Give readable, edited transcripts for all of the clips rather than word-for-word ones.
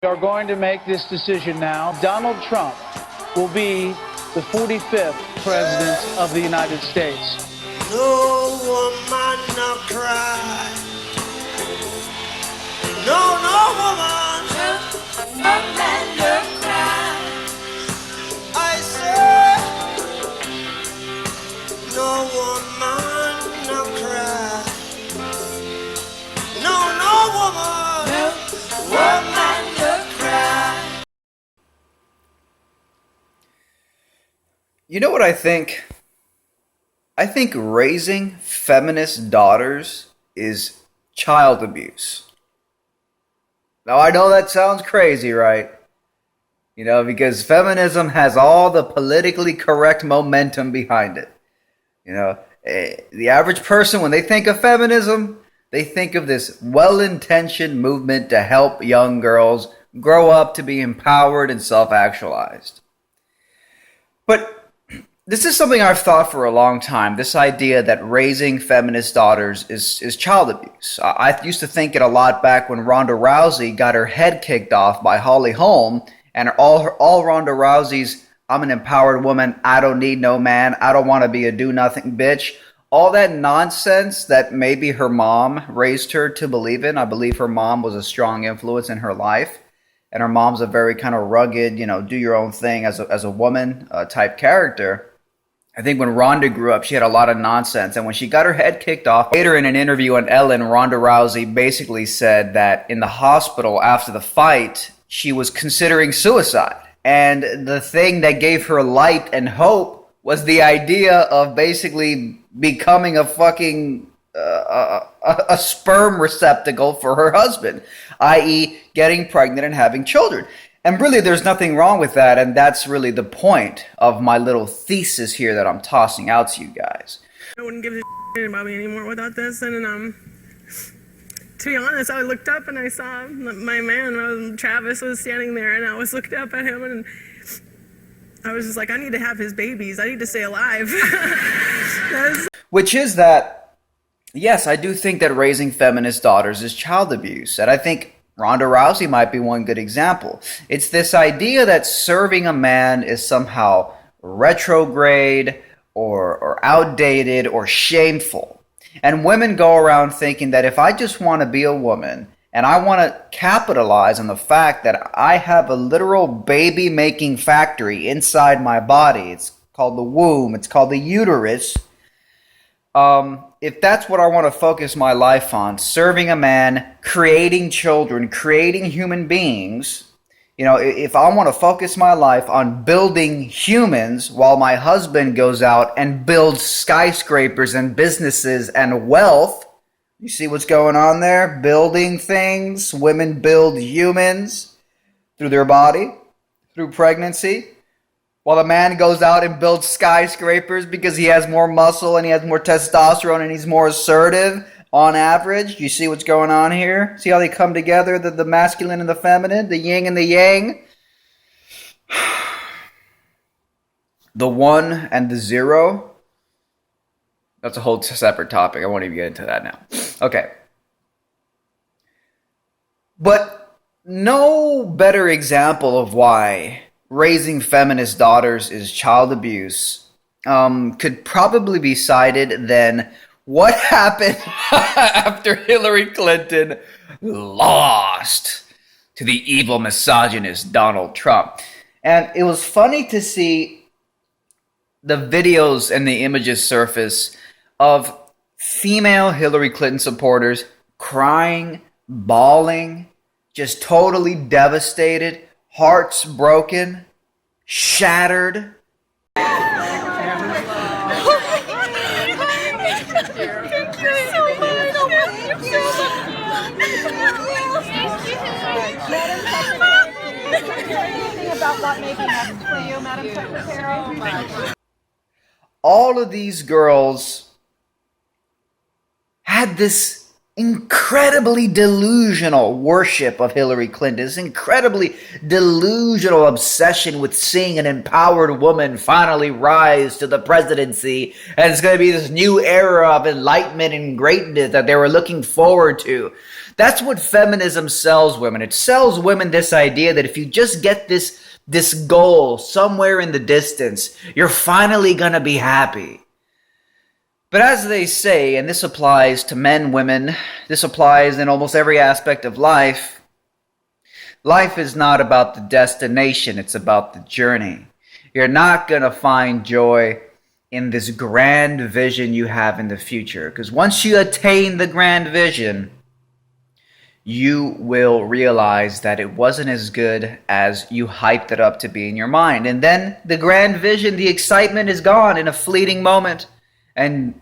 We are going to make this decision now. Donald Trump will be the 45th President of the United States. No woman no cry. No woman. No man no cry. I said no woman no cry. No woman. No woman no cry. You know what I think? I think raising feminist daughters is child abuse. Now, I know that sounds crazy, right? You know, because feminism has all the politically correct momentum behind it. You know, the average person, when they think of feminism, they think of this well-intentioned movement to help young girls grow up to be empowered and self-actualized. But this is something I've thought for a long time, this idea that raising feminist daughters is child abuse. I used to think it a lot back when Ronda Rousey got her head kicked off by Holly Holm, and all Ronda Rousey's, I'm an empowered woman, I don't need no man, I don't want to be a do-nothing bitch, all that nonsense that maybe her mom raised her to believe in. I believe her mom was a strong influence in her life, and her mom's a very kind of rugged, you know, do your own thing as a woman type character. I think when Ronda grew up, she had a lot of nonsense. And when she got her head kicked off, later in an interview on Ellen, Ronda Rousey basically said that in the hospital after the fight, she was considering suicide. And the thing that gave her light and hope was the idea of basically becoming a fucking a sperm receptacle for her husband, i.e. getting pregnant and having children. And really, there's nothing wrong with that, and that's really the point of my little thesis here that I'm tossing out to you guys. I wouldn't give a shit about me anymore without this, and to be honest, I looked up and I saw my man, Travis, was standing there, and I was looking up at him, and I was just like, I need to have his babies. I need to stay alive. Which is that, yes, I do think that raising feminist daughters is child abuse, and I think Ronda Rousey might be one good example. It's this idea that serving a man is somehow retrograde or outdated or shameful. And women go around thinking that if I just want to be a woman and I want to capitalize on the fact that I have a literal baby-making factory inside my body, it's called the womb, it's called the uterus, if that's what I want to focus my life on, serving a man, creating children, creating human beings, you know, if I want to focus my life on building humans while my husband goes out and builds skyscrapers and businesses and wealth, you see what's going on there? Building things, women build humans through their body, through pregnancy. While a man goes out and builds skyscrapers because he has more muscle and he has more testosterone and he's more assertive on average. You see what's going on here? See how they come together, the masculine and the feminine, the yin and the yang? The one and the zero? That's a whole separate topic. I won't even get into that now. Okay. But no better example of why raising feminist daughters is child abuse could probably be cited than what happened after Hillary Clinton lost to the evil misogynist Donald Trump. And it was funny to see the videos and the images surface of female Hillary Clinton supporters crying, bawling, just totally devastated, hearts broken, shattered. All of these girls had this incredibly delusional worship of Hillary Clinton, this incredibly delusional obsession with seeing an empowered woman finally rise to the presidency, and it's going to be this new era of enlightenment and greatness that they were looking forward to. That's what feminism sells women. It sells women this idea that if you just get this goal somewhere in the distance, you're finally going to be happy. But as they say, and this applies to men, women, this applies in almost every aspect of life, life is not about the destination, it's about the journey. You're not going to find joy in this grand vision you have in the future, because once you attain the grand vision, you will realize that it wasn't as good as you hyped it up to be in your mind. And then the grand vision, the excitement is gone in a fleeting moment. And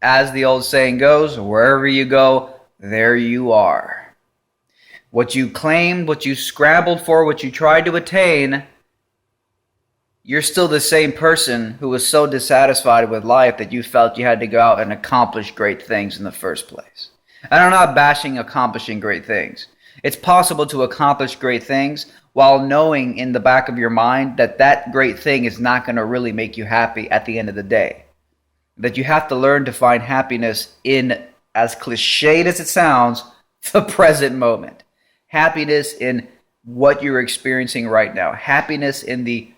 as the old saying goes, wherever you go, there you are. What you claimed, what you scrambled for, what you tried to attain, you're still the same person who was so dissatisfied with life that you felt you had to go out and accomplish great things in the first place. And I'm not bashing accomplishing great things. It's possible to accomplish great things while knowing in the back of your mind that that great thing is not going to really make you happy at the end of the day. That you have to learn to find happiness in, as cliched as it sounds, the present moment. Happiness in what you're experiencing right now. Happiness in the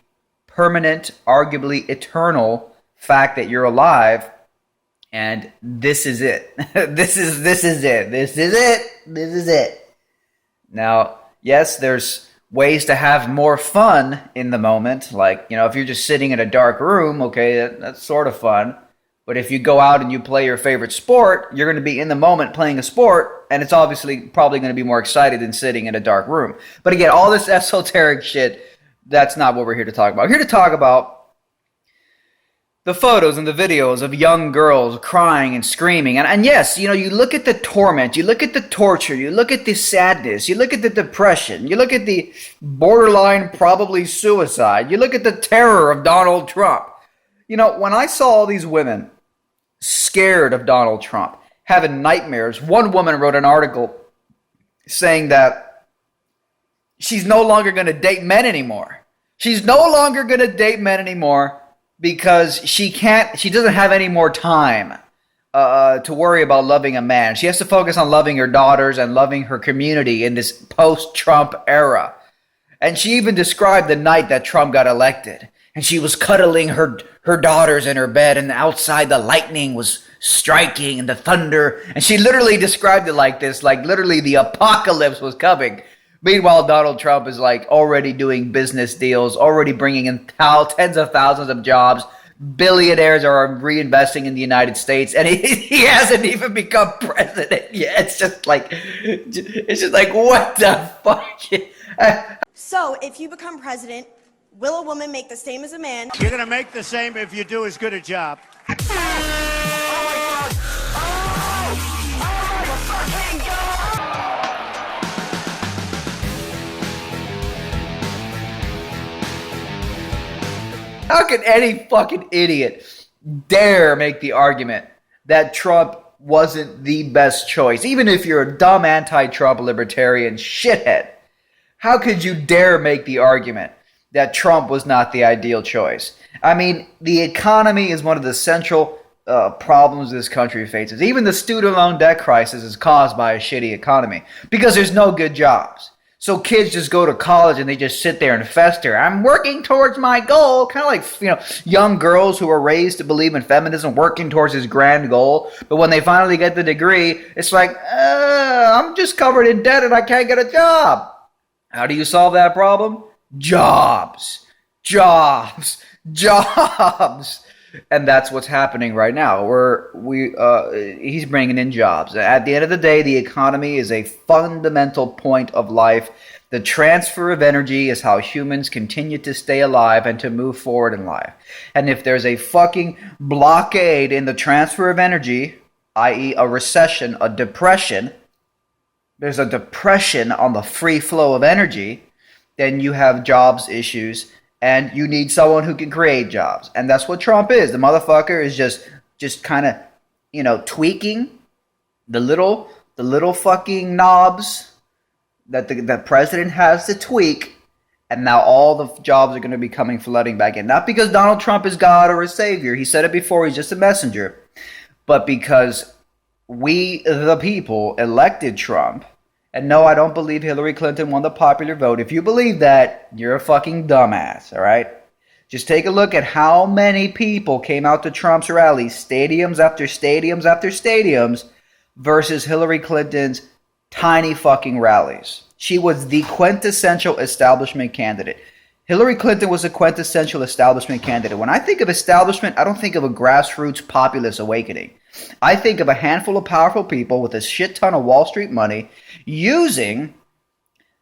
permanent, arguably eternal fact that you're alive, and this is it. This is it. Now, yes, there's ways to have more fun in the moment. Like, if you're just sitting in a dark room, okay, that's sort of fun. But if you go out and you play your favorite sport, you're going to be in the moment playing a sport, and it's obviously probably going to be more excited than sitting in a dark room. But again, all this esoteric shit, that's not what we're here to talk about. We're here to talk about the photos and the videos of young girls crying and screaming. And yes, you look at the torment, you look at the torture, you look at the sadness, you look at the depression, you look at the borderline probably suicide, you look at the terror of Donald Trump. When I saw all these women scared of Donald Trump, having nightmares, one woman wrote an article saying that she's no longer going to date men anymore. She's no longer going to date men anymore because she doesn't have any more time to worry about loving a man. She has to focus on loving her daughters and loving her community in this post-Trump era. And she even described the night that Trump got elected. And she was cuddling her daughters in her bed, and outside the lightning was striking and the thunder. And she literally described it like this, like literally the apocalypse was coming. Meanwhile, Donald Trump is like already doing business deals, already bringing in tens of thousands of jobs. Billionaires are reinvesting in the United States, and he hasn't even become president yet. It's just like, what the fuck? So, if you become president, will a woman make the same as a man? You're going to make the same if you do as good a job. How can any fucking idiot dare make the argument that Trump wasn't the best choice? Even if you're a dumb anti-Trump libertarian shithead, how could you dare make the argument that Trump was not the ideal choice? I mean, the economy is one of the central problems this country faces. Even the student loan debt crisis is caused by a shitty economy because there's no good jobs. So kids just go to college and they just sit there and fester. I'm working towards my goal. Kind of like, young girls who are raised to believe in feminism working towards this grand goal. But when they finally get the degree, it's like, I'm just covered in debt and I can't get a job. How do you solve that problem? Jobs. And that's what's happening right now. He's bringing in jobs. At the end of the day, the economy is a fundamental point of life. The transfer of energy is how humans continue to stay alive and to move forward in life. And if there's a fucking blockade in the transfer of energy, i.e. a recession, a depression, there's a depression on the free flow of energy, then you have jobs issues. And you need someone who can create jobs. And that's what Trump is. The motherfucker is just kind of, tweaking the little the little fucking knobs that the president has to tweak, and now all the jobs are going to be coming flooding back in. Not because Donald Trump is God or a savior. He said it before, he's just a messenger. But because we, the people, elected Trump. And no, I don't believe Hillary Clinton won the popular vote. If you believe that, you're a fucking dumbass, all right? Just take a look at how many people came out to Trump's rallies, stadiums after stadiums after stadiums, versus Hillary Clinton's tiny fucking rallies. She was the quintessential establishment candidate. Hillary Clinton was a quintessential establishment candidate. When I think of establishment, I don't think of a grassroots populist awakening. I think of a handful of powerful people with a shit ton of Wall Street money using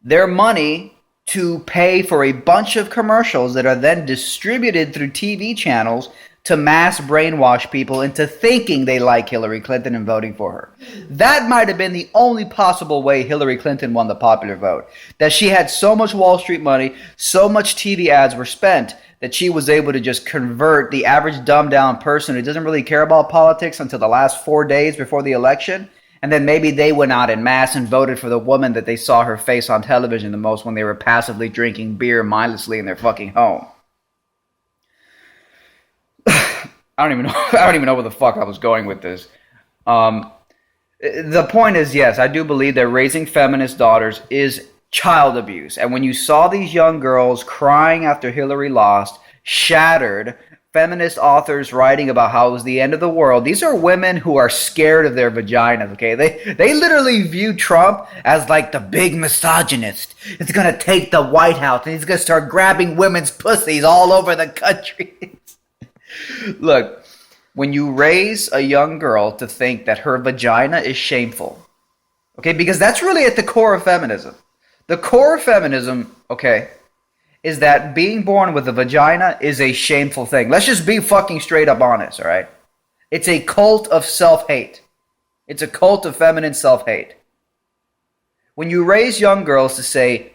their money to pay for a bunch of commercials that are then distributed through TV channels to mass brainwash people into thinking they like Hillary Clinton and voting for her. That might have been the only possible way Hillary Clinton won the popular vote. That she had so much Wall Street money, so much TV ads were spent, that she was able to just convert the average dumbed down person who doesn't really care about politics until the last 4 days before the election. And then maybe they went out en masse and voted for the woman that they saw her face on television the most when they were passively drinking beer mindlessly in their fucking home. I don't even know where the fuck I was going with this. The point is, yes, I do believe that raising feminist daughters is child abuse. And when you saw these young girls crying after Hillary lost, shattered, feminist authors writing about how it was the end of the world, these are women who are scared of their vaginas, okay? They literally view Trump as like the big misogynist. It's going to take the White House and he's going to start grabbing women's pussies all over the country. Look, when you raise a young girl to think that her vagina is shameful, okay, because that's really at the core of feminism. The core of feminism, okay, is that being born with a vagina is a shameful thing. Let's just be fucking straight up honest, all right? It's a cult of self-hate. It's a cult of feminine self-hate. When you raise young girls to say,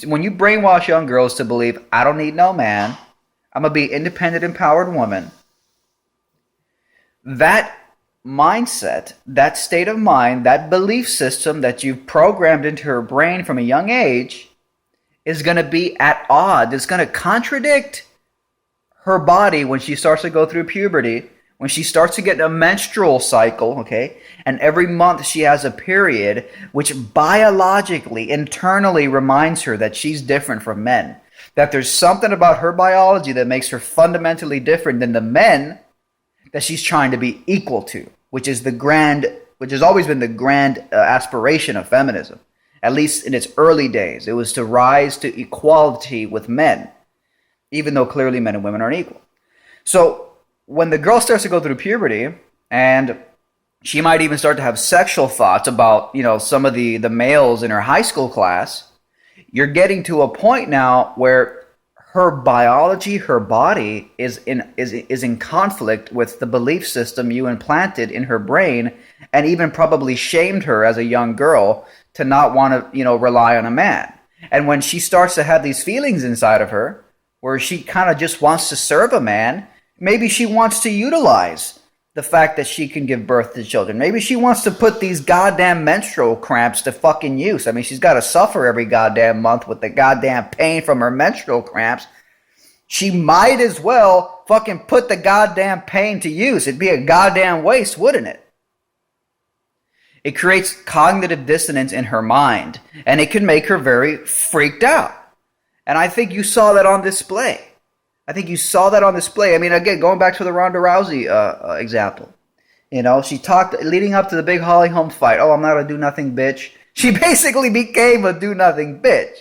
when you brainwash young girls to believe, I don't need no man, I'm going to be an independent, empowered woman. That mindset, that state of mind, that belief system that you've programmed into her brain from a young age is going to be at odds. It's going to contradict her body when she starts to go through puberty, when she starts to get a menstrual cycle, okay? And every month she has a period which biologically, internally reminds her that she's different from men. That there's something about her biology that makes her fundamentally different than the men that she's trying to be equal to, which has always been the grand aspiration of feminism. At least in its early days, it was to rise to equality with men, even though clearly men and women aren't equal. So when the girl starts to go through puberty, and she might even start to have sexual thoughts about, some of the males in her high school class, you're getting to a point now where her biology, her body is in conflict with the belief system you implanted in her brain, and even probably shamed her as a young girl to not want to, rely on a man. And when she starts to have these feelings inside of her, where she kind of just wants to serve a man, maybe she wants to utilize the fact that she can give birth to children. Maybe she wants to put these goddamn menstrual cramps to fucking use. I mean, she's got to suffer every goddamn month with the goddamn pain from her menstrual cramps. She might as well fucking put the goddamn pain to use. It'd be a goddamn waste, wouldn't it? It creates cognitive dissonance in her mind, and it can make her very freaked out. And I think you saw that on display. I mean, again, going back to the Ronda Rousey example. She talked, leading up to the big Holly Holm fight, oh, I'm not a do-nothing bitch. She basically became a do-nothing bitch.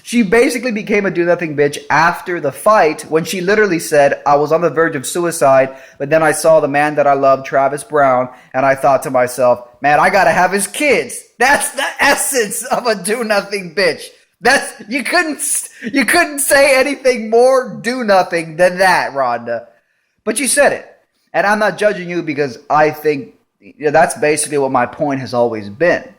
She basically became a do-nothing bitch after the fight, when she literally said, I was on the verge of suicide, but then I saw the man that I love, Travis Brown, and I thought to myself, man, I gotta have his kids. That's the essence of a do-nothing bitch. You couldn't say anything more do-nothing than that, Rhonda. But you said it. And I'm not judging you, because I think that's basically what my point has always been.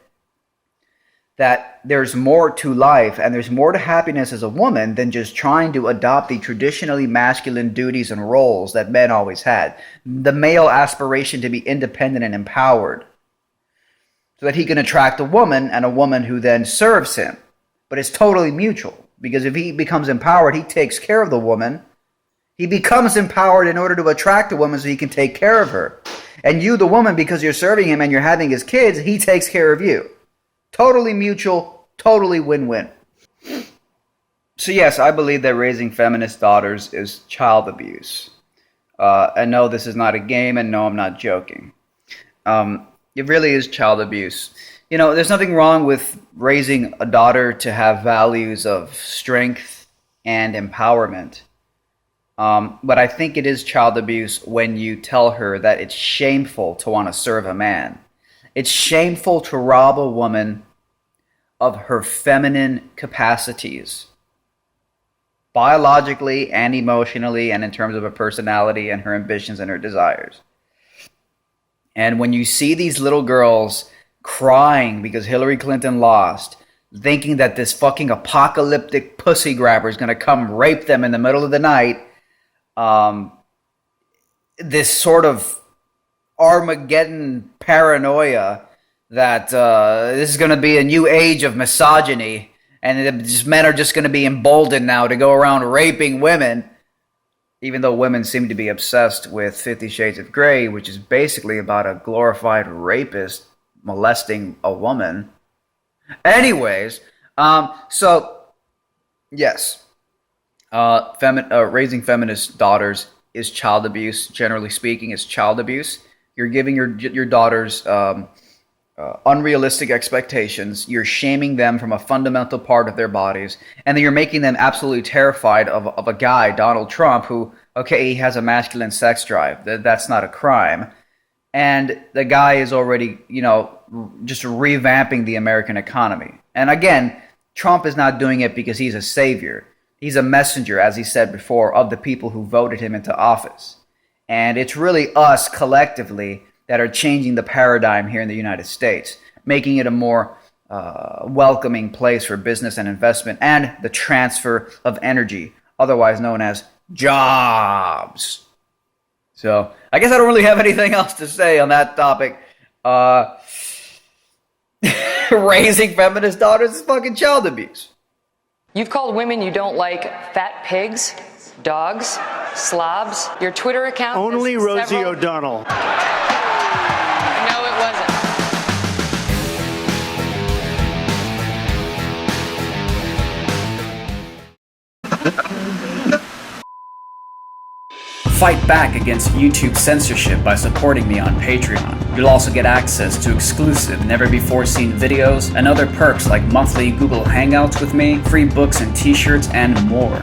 That there's more to life and there's more to happiness as a woman than just trying to adopt the traditionally masculine duties and roles that men always had. The male aspiration to be independent and empowered. so that he can attract a woman, and a woman who then serves him. But it's totally mutual, because if he becomes empowered, he takes care of the woman. He becomes empowered in order to attract a woman so he can take care of her. And you, the woman, because you're serving him and you're having his kids, he takes care of you. Totally mutual, totally win-win. So yes, I believe that raising feminist daughters is child abuse. And no, this is not a game, and no, I'm not joking. It really is child abuse. You know, there's nothing wrong with raising a daughter to have values of strength and empowerment. But I think it is child abuse when you tell her that it's shameful to want to serve a man. It's shameful to rob a woman of her feminine capacities, biologically and emotionally, and in terms of her personality and her ambitions and her desires. And when you see these little girls crying because Hillary Clinton lost, thinking that this fucking apocalyptic pussy grabber is going to come rape them in the middle of the night, this sort of Armageddon paranoia that this is going to be a new age of misogyny, and men are just going to be emboldened now to go around raping women, even though women seem to be obsessed with 50 Shades of Grey, which is basically about a glorified rapist molesting a woman. Anyways, so yes, raising feminist daughters is child abuse. Generally speaking, is child abuse. You're giving your daughters unrealistic expectations. You're shaming them from a fundamental part of their bodies, and then you're making them absolutely terrified of a guy, Donald Trump, who, okay, he has a masculine sex drive. That's not a crime. And the guy is already, just revamping the American economy. And again, Trump is not doing it because he's a savior. He's a messenger, as he said before, of the people who voted him into office. And it's really us collectively that are changing the paradigm here in the United States, making it a more welcoming place for business and investment and the transfer of energy, otherwise known as jobs. So I guess I don't really have anything else to say on that topic. Raising feminist daughters is fucking child abuse. You've called women you don't like fat pigs, dogs, slobs. Your Twitter account Only has Rosie several- O'Donnell. No, it wasn't. Fight back against YouTube censorship by supporting me on Patreon. You'll also get access to exclusive, never-before-seen videos and other perks like monthly Google Hangouts with me, free books and t-shirts, and more.